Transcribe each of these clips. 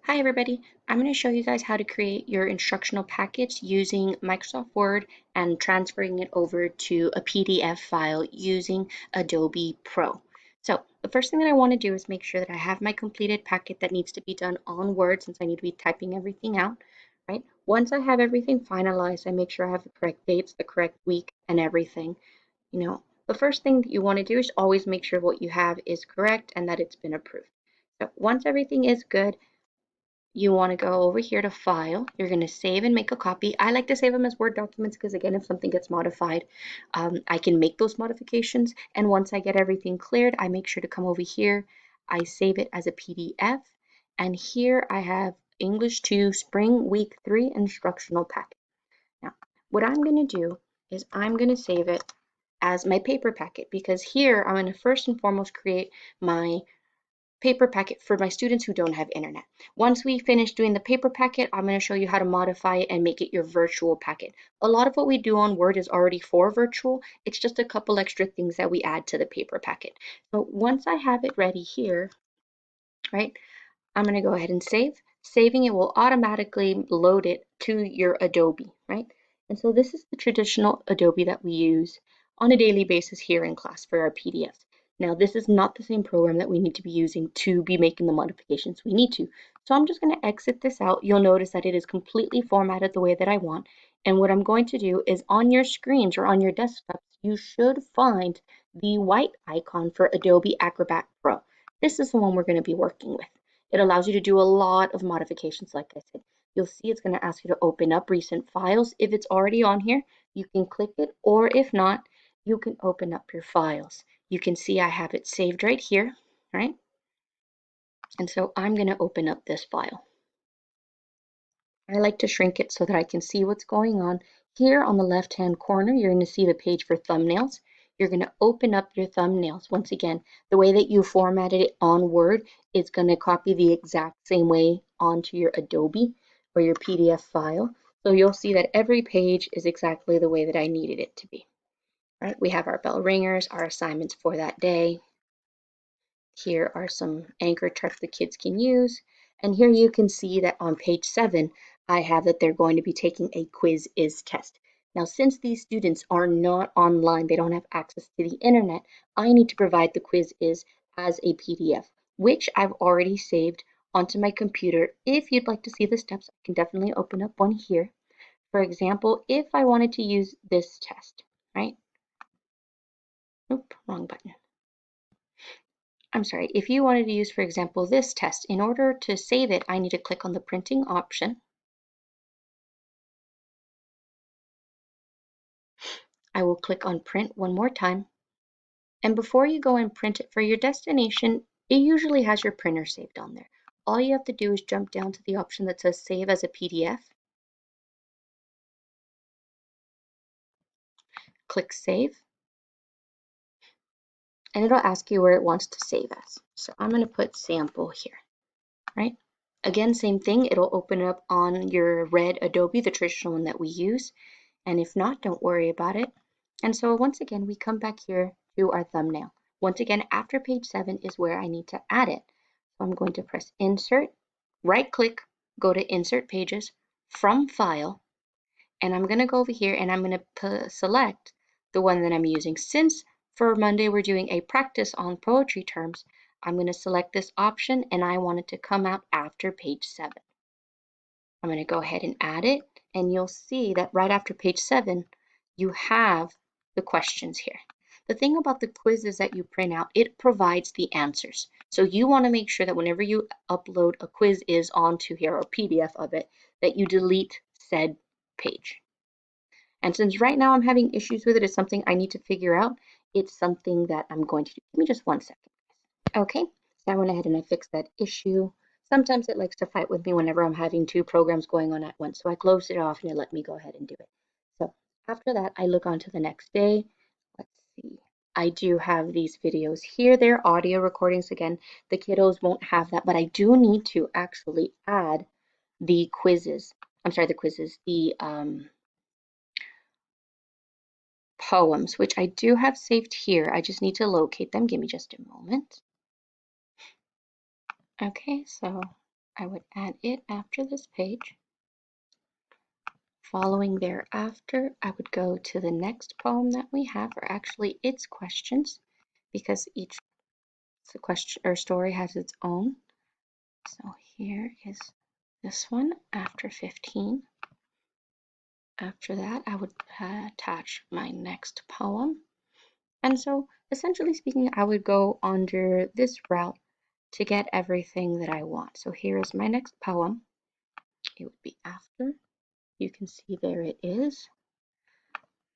Hi everybody, I'm going to show you guys how to create your instructional package using Microsoft Word and transferring it over to a PDF file using Adobe Pro. So the first thing that I want to do is make sure that I have my completed packet that needs to be done on Word since I need to be typing everything out, right? Once I have everything finalized, I make sure I have the correct dates, the correct week, and everything. The first thing that you want to do is always make sure what you have is correct and that it's been approved. So once everything is good, you want to go over here to File. You're going to save and make a copy. I like to save them as Word documents because, again, if something gets modified, I can make those modifications. And once I get everything cleared, I make sure to come over here. I save it as a PDF. And here I have English 2 Spring Week 3 Instructional Packet. Now, what I'm going to do is I'm going to save it as my paper packet because here I'm going to first and foremost create my paper packet for my students who don't have internet. Once we finish doing the paper packet, I'm going to show you how to modify it and make it your virtual packet. A lot of what we do on Word is already for virtual. It's just a couple extra things that we add to the paper packet. So once I have it ready here, right, I'm going to go ahead and save. Saving it will automatically load it to your Adobe, right? And so this is the traditional Adobe that we use on a daily basis here in class for our PDFs. Now, this is not the same program that we need to be using to be making the modifications we need to. So I'm just going to exit this out. You'll notice that it is completely formatted the way that I want. And what I'm going to do is on your screens or on your desktops, you should find the white icon for Adobe Acrobat Pro. This is the one we're going to be working with. It allows you to do a lot of modifications, like I said. You'll see it's going to ask you to open up recent files. If it's already on here, you can click it, or if not, you can open up your files. You can see I have it saved right here, right? And so I'm going to open up this file. I like to shrink it so that I can see what's going on. Here on the left-hand corner, you're going to see the page for thumbnails. You're going to open up your thumbnails. Once again, the way that you formatted it on Word is going to copy the exact same way onto your Adobe or your PDF file. So you'll see that every page is exactly the way that I needed it to be. Right? We have our bell ringers, our assignments for that day. Here are some anchor charts the kids can use. And here you can see that on page 7, I have that they're going to be taking a quiz-is test. Now, since these students are not online, they don't have access to the internet, I need to provide the quiz-is as a PDF, which I've already saved onto my computer. If you'd like to see the steps, I can definitely open up one here. For example, if I wanted to use this test, right? Oop, wrong button. I'm sorry, if you wanted to use, for example, this test, in order to save it, I need to click on the printing option. I will click on print one more time. And before you go and print it for your destination, it usually has your printer saved on there. All you have to do is jump down to the option that says save as a PDF. Click save. And it'll ask you where it wants to save as. So I'm going to put sample here, right? Again, same thing. It'll open up on your red Adobe, the traditional one that we use. And if not, don't worry about it. And so once again, we come back here to our thumbnail. Once again, after page 7 is where I need to add it. So I'm going to press Insert, right click, go to Insert Pages, from File, and I'm going to go over here and I'm going to select the one that I'm using. Since for Monday we're doing a practice on poetry terms, I'm going to select this option and I want it to come out after page 7. I'm going to go ahead and add it, and you'll see that right after page 7, you have the questions here. The thing about the quizzes that you print out, it provides the answers. So you want to make sure that whenever you upload a quiz-is onto here, or a PDF of it, that you delete said page. And since right now I'm having issues with it, it's something I need to figure out. It's something that I'm going to do. Give me just 1 second. Okay, so I went ahead and I fixed that issue. Sometimes it likes to fight with me whenever I'm having 2 programs going on at once. So I closed it off and it let me go ahead and do it. So after that, I look on to the next day. Let's see. I do have these videos here. They're audio recordings. Again, the kiddos won't have that, but I do need to actually add the quizzes. I'm sorry, the poems, which I do have saved here. I just need to locate them. Give me just a moment. Okay, so I would add it after this page. Following thereafter, I would go to the next poem that we have, or actually its questions, because each question or story has its own. So here is this one after 15. After that, I would attach my next poem. And so, essentially speaking, I would go under this route to get everything that I want. So here is my next poem. It would be after. You can see there it is.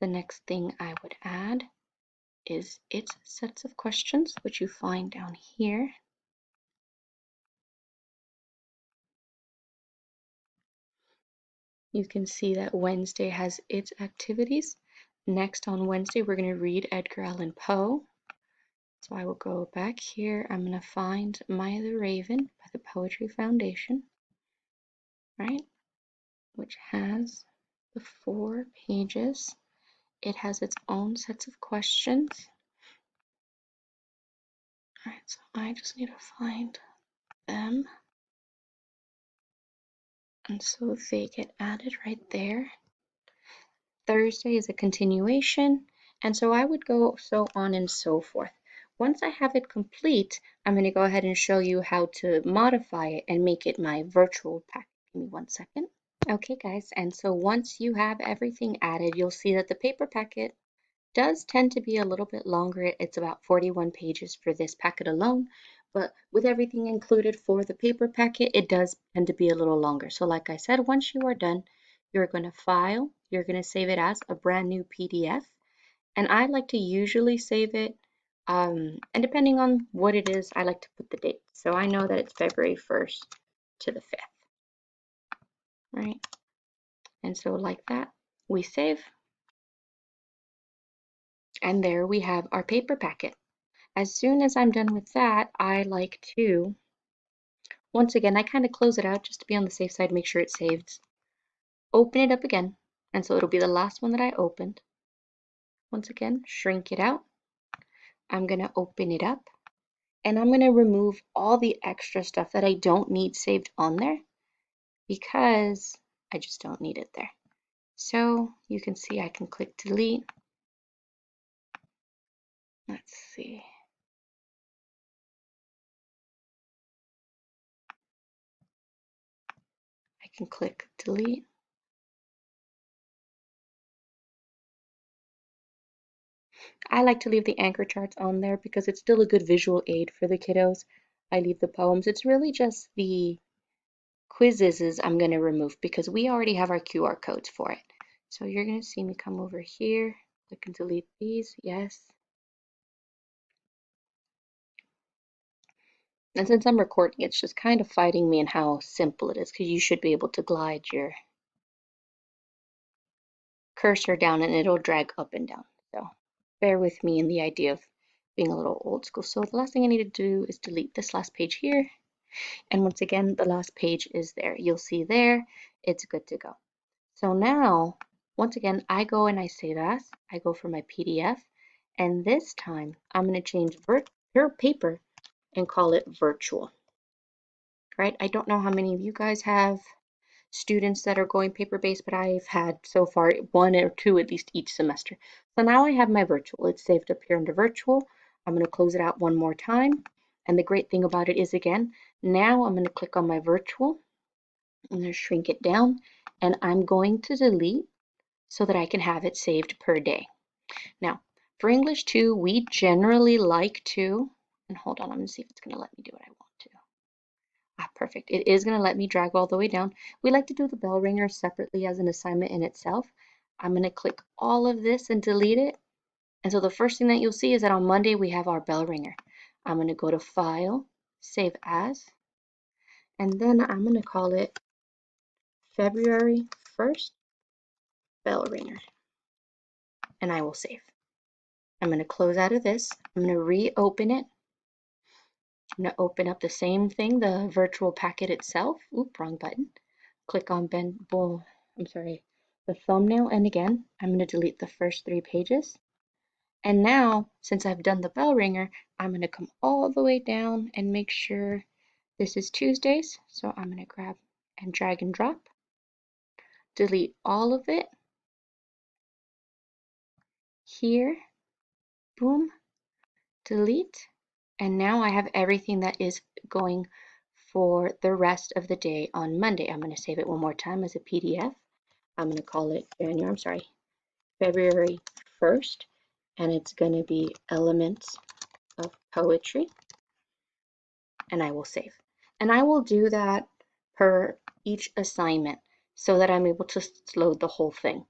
The next thing I would add is its sets of questions, which you find down here. You can see that Wednesday has its activities. Next on Wednesday, we're going to read Edgar Allan Poe. So I will go back here. I'm going to find Maya the Raven by the Poetry Foundation, right? Which has the 4 pages. It has its own sets of questions. All right, so I just need to find them. And so they get added right there. Thursday is a continuation, and so I would go so on and so forth. Once I have it complete, I'm going to go ahead and show you how to modify it and make it my virtual pack. Give me 1 second. Okay guys, and so once you have everything added, you'll see that the paper packet does tend to be a little bit longer. It's about 41 pages for this packet alone, but with everything included for the paper packet, it does tend to be a little longer. So like I said, once you are done, you're going to file, you're going to save it as a brand new PDF, and I like to usually save it, and depending on what it is, I like to put the date. So I know that it's February 1st to the 5th, right? And so like that, we save, and there we have our paper packet. As soon as I'm done with that, I like to, once again, I kind of close it out just to be on the safe side, make sure it's saved. Open it up again, and so it'll be the last one that I opened. Once again, shrink it out. I'm going to open it up, and I'm going to remove all the extra stuff that I don't need saved on there because I just don't need it there. So you can see I can click delete. Let's see. I can click delete. I like to leave the anchor charts on there because it's still a good visual aid for the kiddos. I leave the poems. It's really just the quizzes I'm going to remove because we already have our QR codes for it. So you're going to see me come over here, click and delete these. Yes. And since I'm recording, it's just kind of fighting me in how simple it is because you should be able to glide your cursor down and it'll drag up and down. So bear with me in the idea of being a little old school. So the last thing I need to do is delete this last page here. And once again, the last page is there. You'll see there, it's good to go. So now, once again, I go and I save as. I go for my PDF. And this time, I'm going to change paper and call it virtual. Right? I don't know how many of you guys have students that are going paper-based, but I've had so far 1 or 2 at least each semester. So now I have my virtual. It's saved up here under virtual. I'm going to close it out one more time. And the great thing about it is, again, now I'm going to click on my virtual. I'm going to shrink it down, and I'm going to delete so that I can have it saved per day. Now, for English 2, we generally like to, and hold on, I'm going to see if it's going to let me do what I want to. Perfect. It is going to let me drag all the way down. We like to do the bell ringer separately as an assignment in itself. I'm going to click all of this and delete it. And so the first thing that you'll see is that on Monday we have our bell ringer. I'm going to go to File, Save As, and then I'm going to call it February 1st bell ringer. And I will save. I'm going to close out of this. I'm going to reopen it. I'm going to open up the same thing, the virtual packet itself. Oop, wrong button. Click on the thumbnail, and again, I'm going to delete the first 3 pages. And now, since I've done the bell ringer, I'm going to come all the way down and make sure This is Tuesdays, so I'm going to grab and drag and drop, delete all of it here, boom, delete, and now I have everything that is going for the rest of the day on Monday. I'm going to save it one more time as a PDF. I'm going to call it February 1st, and it's going to be Elements of Poetry, and I will save. And I will do that per each assignment so that I'm able to load the whole thing.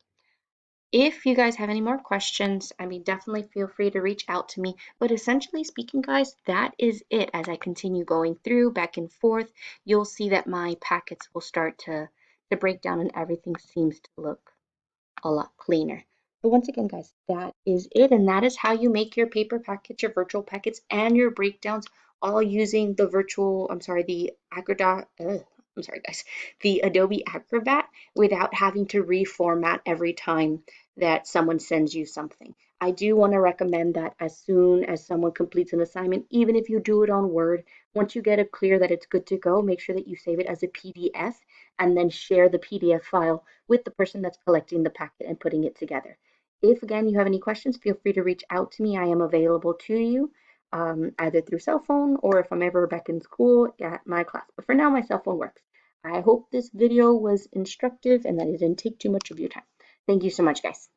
If you guys have any more questions, I mean, definitely feel free to reach out to me. But essentially speaking, guys, that is it. As I continue going through back and forth, you'll see that my packets will start to break down and everything seems to look a lot cleaner. But once again, guys, that is it. And that is how you make your paper packets, your virtual packets, and your breakdowns all using the I'm sorry, guys, the Adobe Acrobat without having to reformat every time that someone sends you something. I do want to recommend that as soon as someone completes an assignment, even if you do it on Word, once you get it clear that it's good to go, make sure that you save it as a PDF and then share the PDF file with the person that's collecting the packet and putting it together. If again you have any questions, feel free to reach out to me. I am available to you either through cell phone or if I'm ever back in school at my class. But for now, my cell phone works. I hope this video was instructive and that it didn't take too much of your time. Thank you so much, guys.